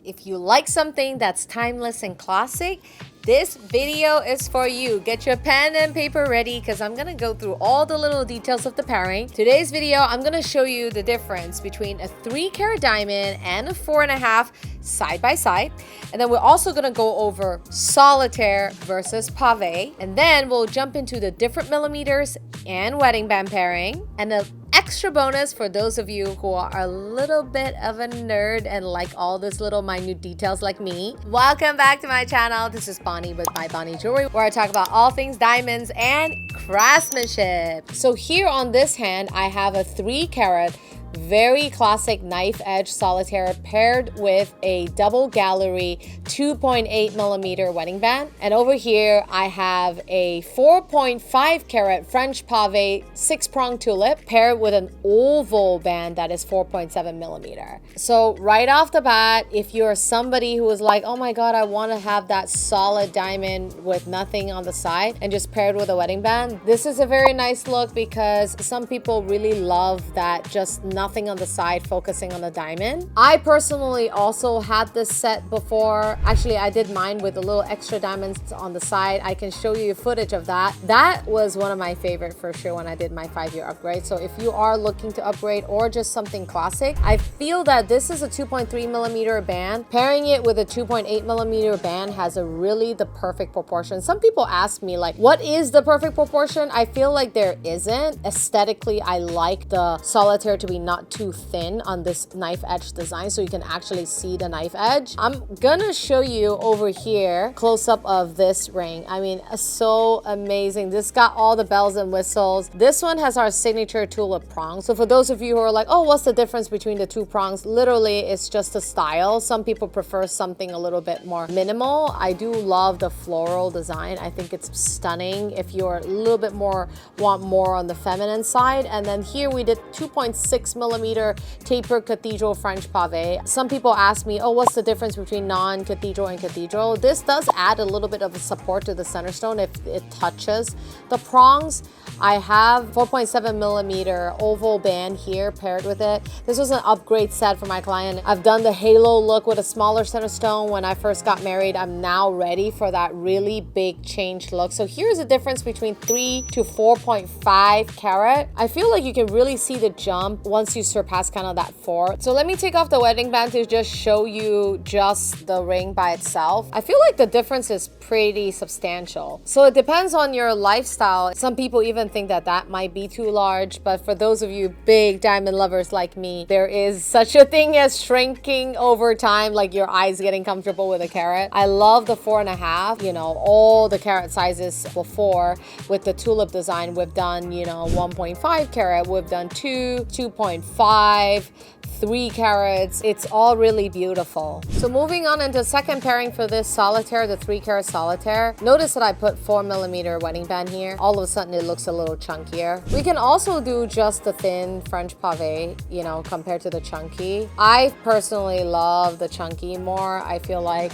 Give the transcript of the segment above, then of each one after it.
If you like something that's timeless and classic, this video is for you. Get your pen and paper ready because I'm gonna go through all the little details of the pairing. Today's video, I'm gonna show you the difference between a 3-carat diamond and a 4.5 side by side. And then we're also gonna go over solitaire versus pave. And then we'll jump into the different millimeters and wedding band pairing. And the extra bonus for those of you who are a little bit of a nerd and like all this little minute details like me. Welcome back to my channel. This is Bonnie with My Bonnie Jewelry, where I talk about all things diamonds and craftsmanship. So here on this hand, I have a 3-carat very classic knife edge solitaire paired with a double gallery 2.8 millimeter wedding band. And over here I have a 4.5 carat French Pave 6-prong tulip paired with an oval band that is 4.7 millimeter. So right off the bat, if you're somebody who is like, oh my god, I want to have that solid diamond with nothing on the side and just paired with a wedding band, this is a very nice look because some people really love that just nothing on the side, focusing on the diamond. I personally also had this set before. Actually, I did mine with a little extra diamonds on the side. I can show you footage of that. That was one of my favorite for sure when I did my 5-year upgrade. So if you are looking to upgrade or just something classic, I feel that this is a 2.3 millimeter band. Pairing it with a 2.8 millimeter band has a really the perfect proportion. Some people ask me like, what is the perfect proportion? I feel like there isn't. Aesthetically, I like the solitaire to be not too thin on this knife edge design so you can actually see the knife edge. I'm gonna show you over here close up of this ring. I mean, so amazing. This got all the bells and whistles. This one has our signature tulip prong. So for those of you who are like, oh, what's the difference between the two prongs? Literally, it's just a style. Some people prefer something a little bit more minimal. I do love the floral design. I think it's stunning if you're a little bit more, want more on the feminine side. And then here we did 2.6 millimeter tapered Cathedral French Pave. Some people ask me, oh, what's the difference between non-cathedral and cathedral? This does add a little bit of a support to the center stone if it touches. The prongs, I have 4.7 millimeter oval band here paired with it. This was an upgrade set for my client. I've done the halo look with a smaller center stone when I first got married. I'm now ready for that really big change look. So here's the difference between 3 to 4.5 carat. I feel like you can really see the jump once you surpass kind of that 4. So let me take off the wedding band to just show you just the ring by itself. I feel like the difference is pretty substantial. So it depends on your lifestyle. Some people even think that that might be too large, but for those of you big diamond lovers like me, there is such a thing as shrinking over time, like your eyes getting comfortable with a carat. I love the 4.5, you know, all the carat sizes before. With the tulip design, we've done, you know, 1.5 carat, we've done 2, 2.5, 3 carats. It's all really beautiful. So moving on into second pairing for this solitaire, the 3-carat solitaire. Notice that I put 4 millimeter wedding band here. All of a sudden it looks a little chunkier. We can also do just the thin French Pave, you know, compared to the chunky. I personally love the chunky more. I feel like,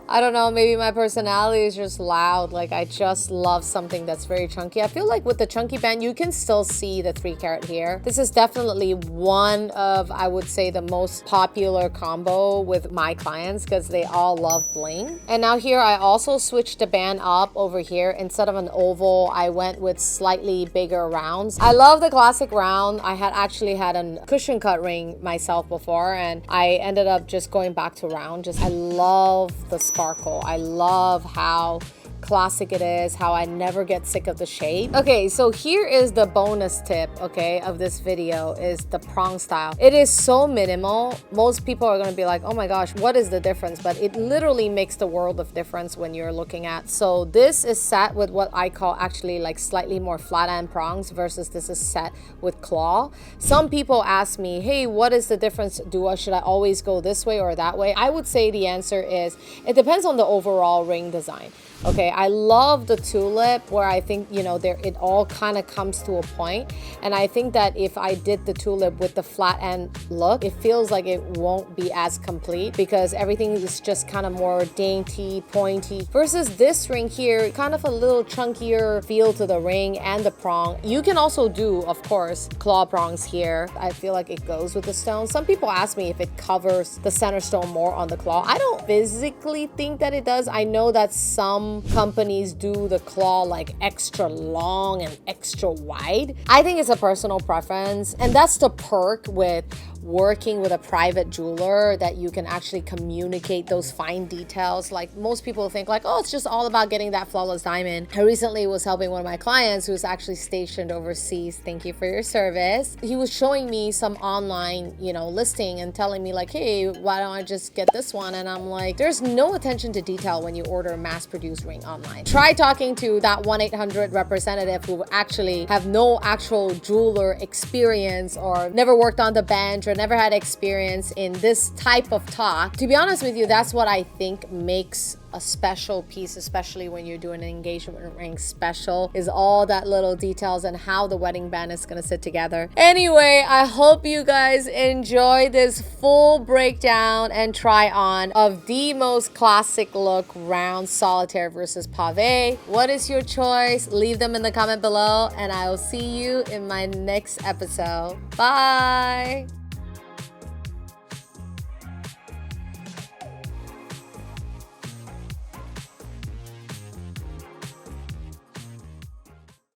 I don't know, maybe my personality is just loud. Like, I just love something that's very chunky. I feel like with the chunky band, you can still see the 3-carat here. This is definitely one of, I would say, the most popular combo with my clients because they all love bling. And now here, I also switched the band up over here. Instead of an oval, I went with slightly bigger rounds. I love the classic round. I had actually had a cushion cut ring myself before, and I ended up just going back to round. I love the sparkle. I love how classic it is, how I never get sick of the shape. Okay, so here is the bonus tip, okay, of this video is the prong style. It is so minimal. Most people are going to be like, oh my gosh, what is the difference? But it literally makes the world of difference when you're looking at. So this is set with what I call actually like slightly more flat end prongs versus this is set with claw. Some people ask me, hey, what is the difference? Should I always go this way or that way? I would say the answer is, it depends on the overall ring design. Okay, I love the tulip where I think, you know, there it all kind of comes to a point. And I think that if I did the tulip with the flat end look, it feels like it won't be as complete because everything is just kind of more dainty, pointy, versus this ring here, kind of a little chunkier feel to the ring and the prong. You can also do, of course, claw prongs here. I feel like it goes with the stone. Some people ask me if it covers the center stone more on the claw. I don't physically think that it does. I know that some companies do the claw like extra long and extra wide. I think it's a personal preference, and that's the perk with working with a private jeweler, that you can actually communicate those fine details. Like most people think like, oh, it's just all about getting that flawless diamond. I recently was helping one of my clients who's actually stationed overseas. Thank you for your service. He was showing me some online, you know, listing and telling me like, hey, why don't I just get this one? And I'm like, there's no attention to detail when you order a mass-produced ring online. Try talking to that 1-800 representative who actually have no actual jeweler experience or never worked on the bench or never had experience in this type of talk. To be honest with you, that's what I think makes a special piece, especially when you're doing an engagement ring special, is all that little details and how the wedding band is gonna sit together. Anyway, I hope you guys enjoy this full breakdown and try on of the most classic look round solitaire versus pave. What is your choice? Leave them in the comment below, and I will see you in my next episode. Bye.